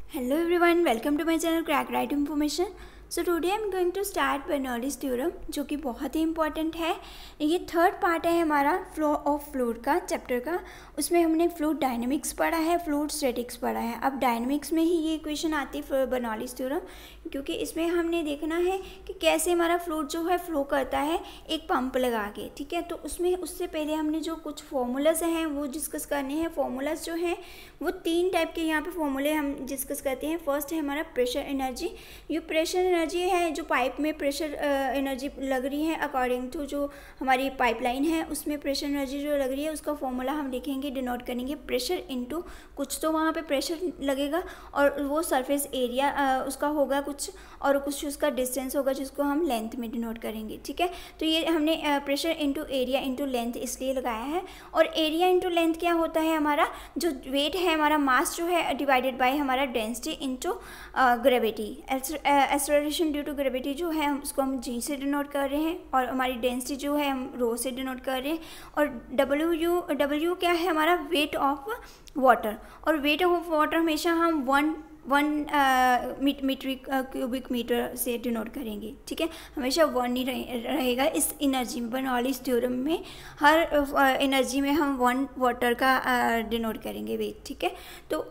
Hello everyone, welcome to my channel Crack Right Information. So today I am going to start Bernoulli's theorem जो कि बहुत ही important है। ये third part है हमारा फ्लो ऑफ फ्लूइड का चैप्टर का। उसमें हमने फ्लूइड डायनेमिक्स पढ़ा है, फ्लूइड स्टैटिक्स पढ़ा है। अब डायनेमिक्स में ही ये इक्वेशन आती है बर्नौलीज थ्योरम, क्योंकि इसमें हमने देखना है कि कैसे हमारा फ्लूइड जो है फ्लो करता है एक पंप लगा के, ठीक है। तो उससे पहले हमने जो कुछ फॉर्मूलाज हैं वो डिस्कस करने हैं। फॉर्मूलाज जो हैं वो तीन टाइप के यहाँ पे फॉर्मूले हम डिस्कस करते हैं। फर्स्ट है हमारा प्रेशर एनर्जी। ये प्रेशर एनर्जी है जो पाइप में प्रेशर एनर्जी लग रही है अकॉर्डिंग टू जो हमारी पाइपलाइन है उसमें प्रेशर एनर्जी जो लग रही है उसका फॉर्मूला हम लिखेंगे, डिनोट करेंगे प्रेशर इनटू कुछ तो वहाँ पे प्रेशर लगेगा और वो सरफेस एरिया उसका होगा कुछ, और कुछ उसका डिस्टेंस होगा जिसको हम लेंथ में डिनोट करेंगे, ठीक है। तो ये हमने pressure into area into length इसलिए लगाया है। और एरिया इनटू लेंथ क्या होता है, हमारा जो वेट है, हमारा मास जो है डिवाइडेड बाय हमारा density into gravity. Acceleration due to gravity जो है उसको हम जी से डिनोट कर रहे हैं और हमारी डेंसिटी जो है हम रो से डिनोट कर रहे हैं। और डब्ल्यू क्या है, हमारा वेट ऑफ वाटर। और वेट ऑफ वाटर हमेशा हम वन मीट्रिक क्यूबिक मीटर से डिनोट करेंगे, ठीक है। हमेशा वन ही रहेगा इस एनर्जी में। बर्नौलीज थ्योरम में हर एनर्जी में हम वन वाटर का डिनोट करेंगे वेट, ठीक है। तो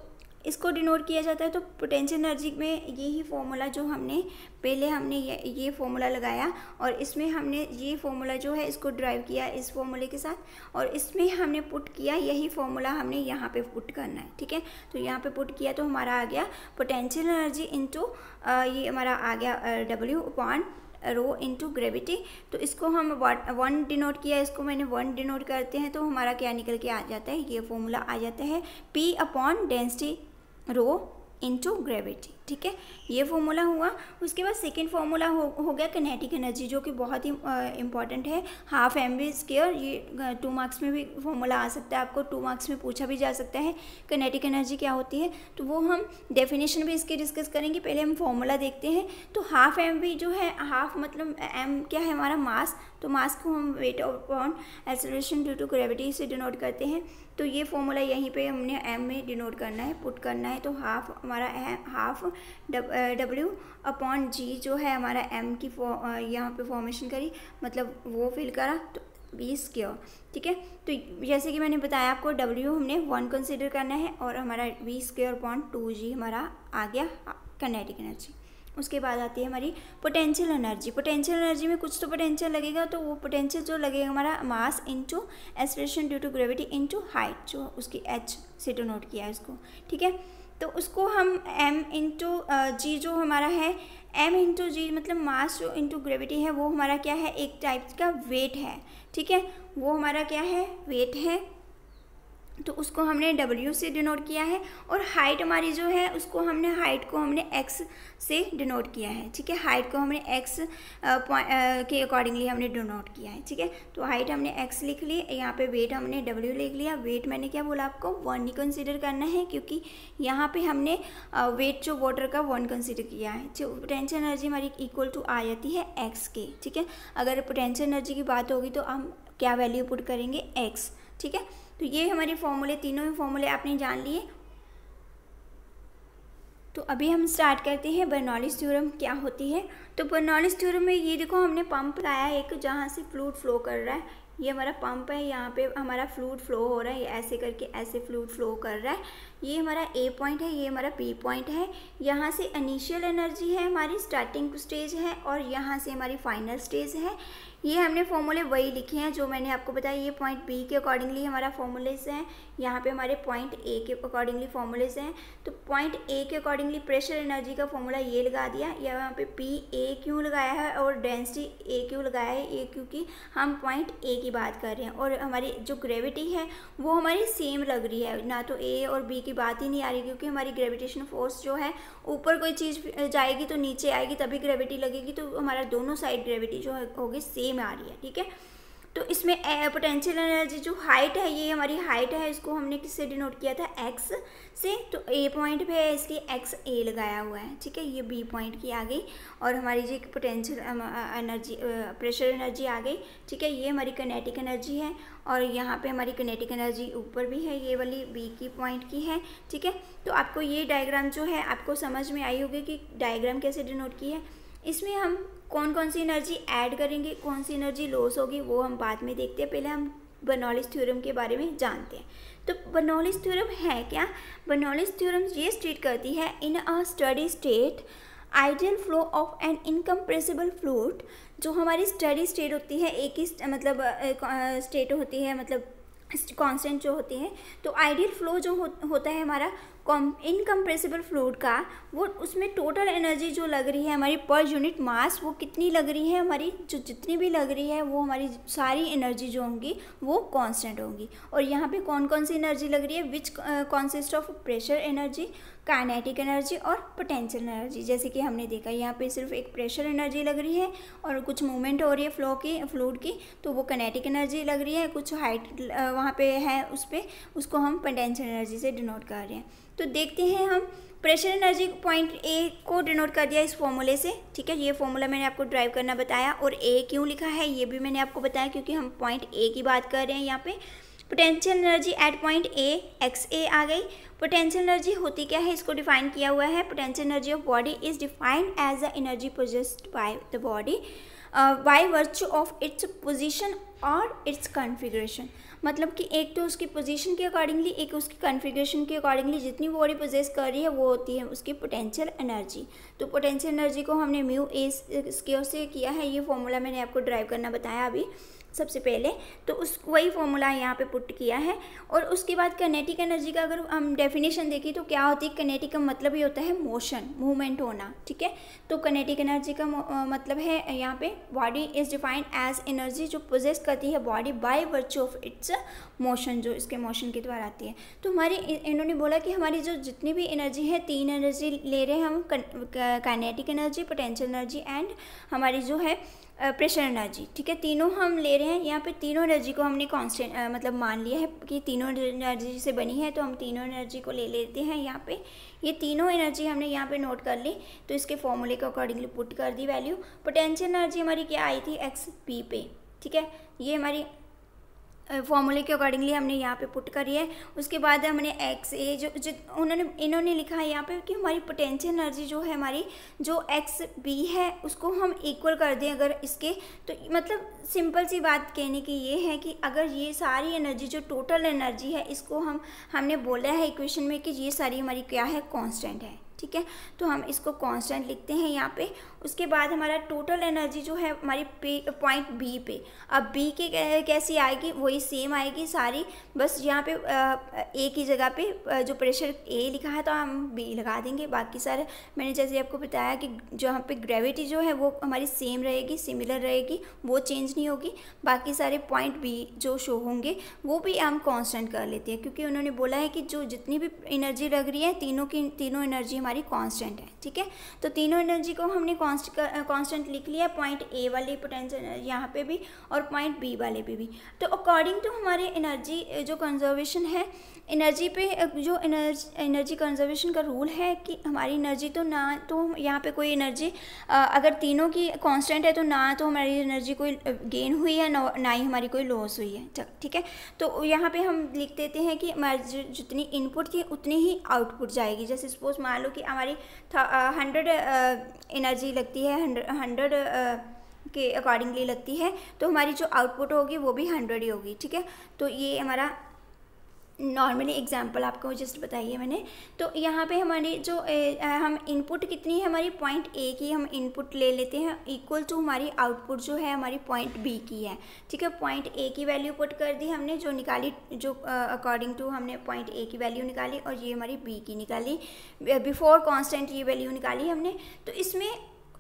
इसको डिनोट किया जाता है। तो पोटेंशियल एनर्जी में यही फॉर्मूला जो हमने ये फॉर्मूला लगाया और इसमें हमने ये फॉर्मूला जो है इसको ड्राइव किया इस फॉर्मूले के साथ, और इसमें हमने पुट किया यही फॉर्मूला हमने यहाँ पे पुट करना है, ठीक है। तो यहाँ पे पुट किया तो हमारा आ गया पोटेंशियल एनर्जी इनटू ये हमारा आ गया W upon rho into gravity. तो इसको हम वन डिनोट किया, इसको मैंने वन डिनोट करते हैं तो हमारा क्या निकल के आ जाता है, ये फॉर्मूला आ जाता है P upon density rho into gravity, ठीक है। ये फॉर्मूला हुआ। उसके बाद सेकेंड फार्मूला हो गया किनेटिक एनर्जी, जो कि बहुत ही इंपॉर्टेंट है, हाफ mv स्क्वायर। ये 2 मार्क्स में भी फॉर्मूला आ सकता है, आपको 2 मार्क्स में पूछा भी जा सकता है किनेटिक एनर्जी क्या होती है। तो वो हम डेफिनेशन भी इसकी डिस्कस करेंगे, पहले हम फॉर्मूला देखते हैं। तो हाफ mv जो है, हाफ मतलब m क्या है हमारा मास, तो मास को हम weight upon acceleration due to gravity से डिनोट करते हैं। तो ये फॉर्मूला यहीं पे हमने m में डिनोट करना है, पुट करना है। तो हाफ हमारा हाफ W अपॉन जी जो है हमारा m की यहाँ पे फॉर्मेशन करी, मतलब वो फिल करा, तो 20 स्क्वायर, ठीक है। तो जैसे कि मैंने बताया आपको W हमने 1 कंसिडर करना है और हमारा 20 स्क्वायर अपॉन 2G हमारा आ गया काइनेटिक एनर्जी। उसके बाद आती है हमारी पोटेंशियल एनर्जी। पोटेंशियल एनर्जी में कुछ तो पोटेंशियल लगेगा, तो वो पोटेंशियल जो लगेगा हमारा mass into acceleration due to gravity into height, जो उसकी h से डिनोट किया है इसको, ठीक है। तो उसको हम m इंटू जी जो हमारा है, m इंटू जी मतलब मास जो इंटू ग्रेविटी है वो हमारा क्या है, एक टाइप का वेट है, ठीक है। वो हमारा क्या है, वेट है। तो उसको हमने W से डिनोट किया है। और हाइट हमारी जो है उसको हमने हाइट को हमने x से डिनोट किया है, ठीक है। हाइट को हमने x के अकॉर्डिंगली हमने डिनोट किया है, ठीक है। तो हाइट हमने x लिख ली, यहाँ पे वेट हमने W लिख लिया। वेट मैंने क्या बोला आपको, 1 ही कंसिडर करना है, क्योंकि यहाँ पे हमने वेट जो वाटर का 1 कंसिडर किया है। जो पोटेंशियल एनर्जी हमारी इक्वल टू आ जाती है x के, ठीक है। अगर पोटेंशियल एनर्जी की बात होगी तो हम क्या वैल्यू पुट करेंगे, x, ठीक है। तो ये हमारे फॉर्मूले, तीनों ही फॉर्मूले आपने जान लिए। तो अभी हम स्टार्ट करते हैं बर्नौलीज थ्योरम क्या होती है। तो बर्नौलीज थ्योरम में ये देखो हमने पंप लाया एक, जहाँ से फ्लूइड फ्लो कर रहा है। ये हमारा पंप है, यहाँ पे हमारा फ्लूइड फ्लो हो रहा है, ये ऐसे करके ऐसे फ्लूइड फ्लो कर रहा है। ये हमारा A पॉइंट है, ये हमारा B पॉइंट है। यहाँ से इनिशियल एनर्जी है हमारी, स्टार्टिंग स्टेज है, और यहाँ से हमारी फाइनल स्टेज है। ये हमने फॉर्मूले वही लिखे हैं जो मैंने आपको बताया। ये पॉइंट B के अकॉर्डिंगली हमारा फॉर्मूलेज हैं, यहाँ पे हमारे पॉइंट A के अकॉर्डिंगली फॉर्मूलेज हैं। तो पॉइंट A के अकॉर्डिंगली प्रेशर एनर्जी का फॉर्मूला ये लगा दिया। यहाँ पे PA क्यों लगाया है और डेंसिटी A क्यों लगाया है, ये क्योंकि हम पॉइंट A की बात कर रहे हैं। और हमारी जो ग्रेविटी है वो हमारी सेम लग रही है, ना तो A और B की बात ही नहीं आ रही, क्योंकि हमारी ग्रेविटेशन फोर्स जो है, ऊपर कोई चीज़ जाएगी तो नीचे आएगी तभी ग्रेविटी लगेगी। तो हमारा दोनों साइड ग्रेविटी जो होगी सेम आ रही है, ठीक है। तो इसमें पोटेंशियल एनर्जी जो हाइट है, ये हमारी हाइट है, इसको हमने किससे डिनोट किया था, एक्स से। तो ए पॉइंट पे है इसलिए एक्स ए लगाया हुआ है, ठीक है। ये बी पॉइंट की आ गई और हमारी जो पोटेंशियल एनर्जी प्रेशर एनर्जी आ गई, ठीक है। ये हमारी काइनेटिक एनर्जी है और यहाँ पे हमारी काइनेटिक एनर्जी ऊपर भी है, ये वाली बी की पॉइंट की है, ठीक है। तो आपको ये डायग्राम जो है आपको समझ में आई होगी कि डायग्राम कैसे डिनोट की है। इसमें हम कौन कौन सी एनर्जी ऐड करेंगे, कौन सी एनर्जी लॉस होगी, वो हम बाद में देखते हैं। पहले हम बर्नौलीज थ्योरम के बारे में जानते हैं। तो बर्नौलीज थ्योरम है क्या? बर्नौलीज थ्योरम ये स्टेट करती है, in a steady state ideal flow of an incompressible fluid. जो हमारी स्टडी स्टेट होती है, एक ही मतलब स्टेट होती है, मतलब कांस्टेंट जो होती है। तो आइडियल फ्लो जो होता है हमारा इनकम्प्रेसिबल फ्लूइड का, वो उसमें टोटल एनर्जी जो लग रही है हमारी पर यूनिट मास, वो कितनी लग रही है, हमारी जो जितनी भी लग रही है वो हमारी सारी एनर्जी जो होंगी वो कांस्टेंट होंगी। और यहाँ पे कौन कौन सी एनर्जी लग रही है, which consist of pressure energy, kinetic energy और पोटेंशियल एनर्जी। जैसे कि हमने देखा यहाँ पे सिर्फ एक प्रेशर एनर्जी लग रही है और कुछ मूवमेंट हो रही है फ्लूइड की, तो वो काइनेटिक एनर्जी लग रही है। कुछ हाइट वहाँ पे है उस पर, उसको हम पोटेंशियल एनर्जी से डिनोट कर रहे हैं। तो देखते हैं हम प्रेशर एनर्जी पॉइंट ए को डिनोट कर दिया इस फॉर्मूले से, ठीक है। ये फॉर्मूला मैंने आपको ड्राइव करना बताया और ए क्यों लिखा है ये भी मैंने आपको बताया, क्योंकि हम पॉइंट ए की बात कर रहे हैं। यहाँ पे potential energy at point A X A आ गई। पोटेंशियल एनर्जी होती क्या है, इसको डिफाइन किया हुआ है। Potential energy of body is defined as the energy possessed by the body by virtue of its position और इट्स कॉन्फ़िगरेशन। मतलब कि एक तो उसकी पोजीशन के अकॉर्डिंगली, एक उसकी कॉन्फ़िगरेशन के अकॉर्डिंगली जितनी बॉडी पोजेस कर रही है वो होती है उसकी पोटेंशियल एनर्जी। तो पोटेंशियल एनर्जी को हमने म्यू ए स्क्वायर से किया है। ये फॉर्मूला मैंने आपको ड्राइव करना बताया अभी सबसे पहले, तो उस वही फॉर्मूला यहाँ पे पुट किया है। और उसके बाद काइनेटिक एनर्जी का अगर हम डेफिनेशन देखें तो क्या होती है, काइनेटिक का मतलब ही होता है मोशन, मूवमेंट होना, ठीक है। तो काइनेटिक एनर्जी का मतलब है यहाँ पे body is defined as energy जो पोजेस करती है body by virtue of its motion, जो इसके मोशन के द्वारा आती है। तो हमारी इन्होंने बोला कि हमारी जो जितनी भी एनर्जी है, तीन एनर्जी ले रहे हैं हम, kinetic energy, potential energy and हमारी जो है प्रेशर एनर्जी, ठीक है। तीनों हम ले रहे हैं। यहाँ पे तीनों एनर्जी को हमने कांस्टेंट मतलब मान लिया है कि तीनों एनर्जी से बनी है, तो हम तीनों एनर्जी को ले लेते हैं। यहाँ पे ये तीनों एनर्जी हमने यहाँ पे नोट कर ली, तो इसके फॉर्मूले के अकॉर्डिंगली पुट कर दी वैल्यू। पोटेंशियल एनर्जी हमारी क्या आई थी, एक्स पी पे, ठीक है। ये हमारी फॉर्मूले के अकॉर्डिंगली हमने यहाँ पे पुट करी है। उसके बाद हमने एक्स ए जो इन्होंने लिखा है यहाँ पे कि हमारी पोटेंशियल एनर्जी जो है हमारी, जो एक्स बी है उसको हम इक्वल कर दें अगर इसके, तो मतलब सिंपल सी बात कहने की ये है कि अगर ये सारी एनर्जी जो टोटल एनर्जी है इसको हमने बोला है इक्वेशन में कि ये सारी हमारी क्या है, कांस्टेंट है, ठीक है। तो हम इसको कांस्टेंट लिखते हैं यहाँ पे। उसके बाद हमारा टोटल एनर्जी जो है हमारी पॉइंट बी पे, अब बी के कैसी आएगी, वही सेम आएगी सारी, बस यहाँ पे ए की जगह पे जो प्रेशर ए लिखा है तो हम बी लगा देंगे। बाकी सारे मैंने जैसे आपको बताया कि जहाँ पे ग्रेविटी जो है वो हमारी सेम रहेगी, सिमिलर रहेगी, वो चेंज नहीं होगी। बाकी सारे पॉइंट बी जो शो होंगे वो भी हम कांस्टेंट कर लेते हैं, क्योंकि उन्होंने बोला है कि जो जितनी भी एनर्जी लग रही है तीनों एनर्जी हमारी कांस्टेंट है, ठीक है। तो तीनों एनर्जी को हमने कांस्टेंट लिख लिया, पॉइंट ए वाले पोटेंशियल यहाँ पे भी और पॉइंट बी वाले पे भी। तो अकॉर्डिंग टू हमारे एनर्जी जो कंजर्वेशन है, एनर्जी पे जो एनर्जी कंजर्वेशन का रूल है कि हमारी एनर्जी तो ना तो यहाँ पे कोई एनर्जी अगर तीनों की कांस्टेंट है तो ना तो हमारी एनर्जी कोई गेन हुई है ना ही हमारी कोई लॉस हुई है, ठीक है। तो यहाँ पे हम लिख देते हैं कि हमारी जितनी इनपुट थी उतनी ही आउटपुट जाएगी। जैसे सपोज मान लो कि हमारी 100 एनर्जी लगती है, 100 के अकॉर्डिंगली लगती है, तो हमारी जो आउटपुट होगी वो भी 100 ही होगी, ठीक है। तो ये हमारा नॉर्मली एग्जांपल आपको जस्ट बताइए मैंने। तो यहाँ पे हमारी जो हम इनपुट कितनी है हमारी पॉइंट ए की, हम इनपुट ले लेते हैं इक्वल टू हमारी आउटपुट जो है हमारी पॉइंट बी की है, ठीक है। पॉइंट ए की वैल्यू पुट कर दी हमने, जो निकाली, जो अकॉर्डिंग टू हमने पॉइंट ए की वैल्यू निकाली, और ये हमारी बी की निकाली, बिफोर कांस्टेंट ये वैल्यू निकाली हमने। तो इसमें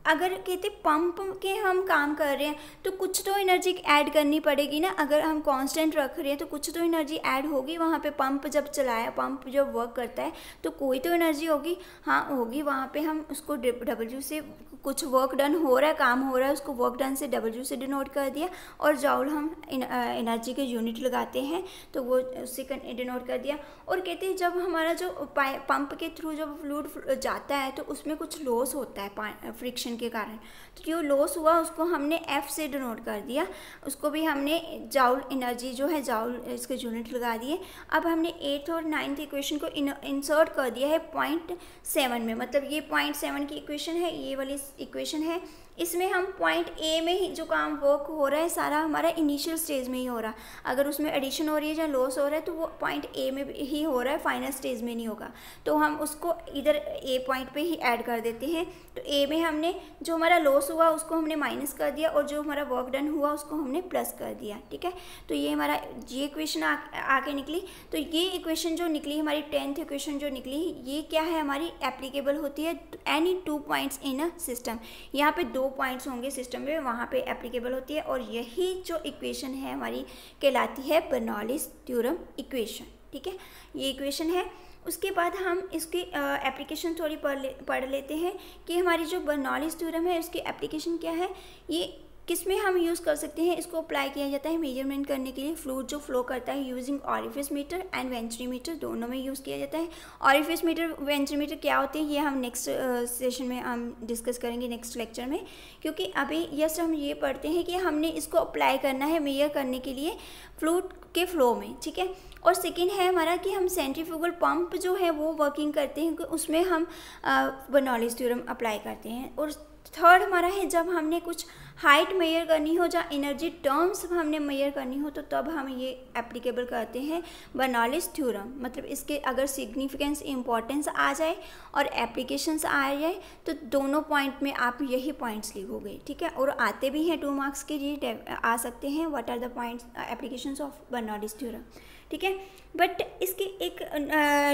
अगर कहते पंप के हम काम कर रहे हैं तो कुछ तो एनर्जी ऐड करनी पड़ेगी ना। अगर हम कांस्टेंट रख रहे हैं तो कुछ तो एनर्जी ऐड होगी वहाँ पे। पंप जब चलाया, पंप जब वर्क करता है तो कोई तो एनर्जी होगी, हाँ होगी। वहाँ पे हम उसको W से कुछ वर्क डन हो रहा है, काम हो रहा है, उसको वर्क डन से W से डिनोट कर दिया। और जॉल हम एनर्जी के यूनिट लगाते हैं तो वो उससे डिनोट कर दिया। और कहते हैं जब हमारा जो पंप के थ्रू जब फ्लूइड जाता है तो उसमें कुछ लॉस होता है फ्रिक्शन के कारण, तो जो लॉस हुआ उसको हमने F से डिनोट कर दिया। उसको भी हमने जॉल एनर्जी जो है जॉल इसके यूनिट लगा दिए। अब हमने 8th और 9th इक्वेशन को इंसर्ट कर दिया है 0.7 में। मतलब ये 0.7 की इक्वेशन है, ये वाली इक्वेशन है। इसमें हम पॉइंट ए में ही जो काम वर्क हो रहा है सारा हमारा इनिशियल स्टेज में ही हो रहा है। अगर उसमें एडिशन हो रही है या लॉस हो रहा है तो वो पॉइंट ए में ही हो रहा है, फाइनल स्टेज में नहीं होगा। तो हम उसको इधर ए पॉइंट पे ही ऐड कर देते हैं। तो ए में हमने जो हमारा लॉस हुआ उसको हमने माइनस कर दिया और जो हमारा वर्क डन हुआ उसको हमने प्लस कर दिया। ठीक है, तो ये हमारा ये इक्वेशन आके निकली। तो ये इक्वेशन जो निकली हमारी 10th इक्वेशन जो निकली, ये क्या है हमारी एप्लीकेबल होती है any 2 points in a system. यहाँ पे 2 पॉइंट्स होंगे सिस्टम में, वहाँ पे एप्लीकेबल होती है। और यही जो इक्वेशन है हमारी कहलाती है बर्नौलीज थ्योरम इक्वेशन। ठीक है, ये इक्वेशन है। उसके बाद हम इसकी एप्लीकेशन थोड़ी पढ़ लेते हैं कि हमारी जो बर्नौलीज थ्योरम है उसकी एप्लीकेशन क्या है, ये किस में हम यूज़ कर सकते हैं। इसको अप्लाई किया जाता है मेजरमेंट करने के लिए। फ्लूइड जो फ्लो करता है यूजिंग ऑरिफिस मीटर एंड वेंट्रीमीटर, दोनों में यूज़ किया जाता है। ऑरिफिस मीटर वेंट्रीमीटर क्या होते हैं ये हम नेक्स्ट सेशन में हम डिस्कस करेंगे, नेक्स्ट लेक्चर में। क्योंकि अभी यस हम ये पढ़ते हैं कि हमने इसको अप्लाई करना है मेजर करने के लिए फ्लूइड के फ्लो में। ठीक है, और सेकेंड है हमारा कि हम सेंट्रीफ्यूगल पंप जो है वो वर्किंग करते हैं, उसमें हम बर्नौलीज थ्योरम अप्लाई करते हैं। और थर्ड हमारा है जब हमने कुछ हाइट मेजर करनी हो, जहाँ एनर्जी टर्म्स हमने मेजर करनी हो, तो तब हम ये एप्लीकेबल करते हैं बर्नौलीज थ्योरम। मतलब इसके अगर सिग्निफिकेंस इंपॉर्टेंस आ जाए और एप्लीकेशंस आ जाए तो दोनों पॉइंट में आप यही पॉइंट्स लिखोगे। ठीक है, और आते भी हैं 2 मार्क्स के लिए आ सकते हैं, what are the points applications of Bernoulli's theorem. ठीक है, बट इसकी एक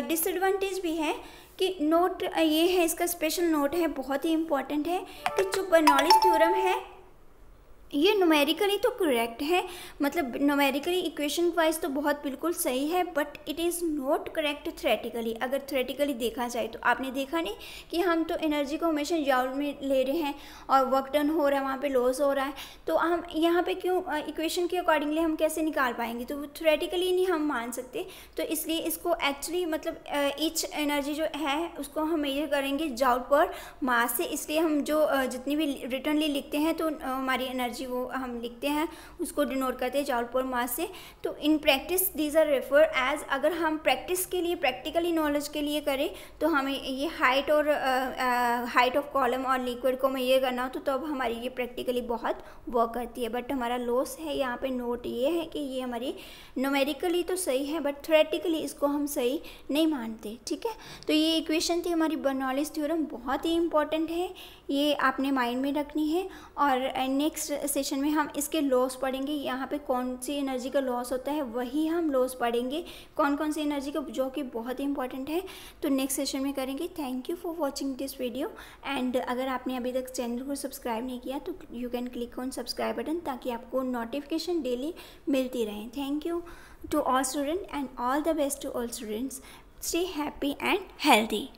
डिसएडवांटेज भी है कि नोट ये है, इसका स्पेशल नोट है, बहुत ही इम्पॉर्टेंट है कि जो बर्नौलीज थ्योरम है ये न्यूमेरिकली तो करेक्ट है, मतलब न्यूमेरिकली इक्वेशन वाइज तो बहुत बिल्कुल सही है, but it is not correct theoretically. अगर थ्योरेटिकली देखा जाए तो आपने देखा नहीं कि हम तो एनर्जी को हमेशा जॉल में ले रहे हैं और वर्क डन हो रहा है, वहाँ पे लॉस हो रहा है, तो हम यहाँ पे क्यों इक्वेशन के अकॉर्डिंगली हम कैसे निकाल पाएंगे। तो थ्योरेटिकली नहीं हम मान सकते, तो इसलिए इसको एक्चुअली मतलब ईच एनर्जी जो है उसको हम मेजर करेंगे जॉल पर मास से। इसलिए हम जो जितनी भी रिटर्नली लिखते हैं तो हमारी एनर्जी वो हम लिखते हैं उसको डिनोट करते हैं जॉल पर मास से। तो in practice these are refer as, अगर हम प्रैक्टिस के लिए प्रैक्टिकली नॉलेज के लिए करें तो हमें ये हाइट और हाइट ऑफ कॉलम और लिक्विड को मैं ये करना हो तो तब हमारी ये प्रैक्टिकली बहुत वर्क करती है। बट हमारा लॉस है यहाँ पे नोट ये है कि ये हमारी न्यूमेरिकली तो सही है बट थ्योरेटिकली इसको हम सही नहीं मानते। ठीक है, तो ये इक्वेशन थी हमारी बर्नौलीज थ्योरम, बहुत ही इंपॉर्टेंट है, ये आपने माइंड में रखनी है। और नेक्स्ट सेशन में हम इसके लॉस पढ़ेंगे, यहाँ पे कौन सी एनर्जी का लॉस होता है वही हम लॉस पढ़ेंगे, कौन कौन सी एनर्जी का, जो कि बहुत ही इंपॉर्टेंट है। तो नेक्स्ट सेशन में करेंगे। Thank you for watching this video and अगर आपने अभी तक चैनल को सब्सक्राइब नहीं किया तो you can click on subscribe button ताकि आपको नोटिफिकेशन डेली मिलती रहे। Thank you to all student and all the best to all students. Stay happy and healthy.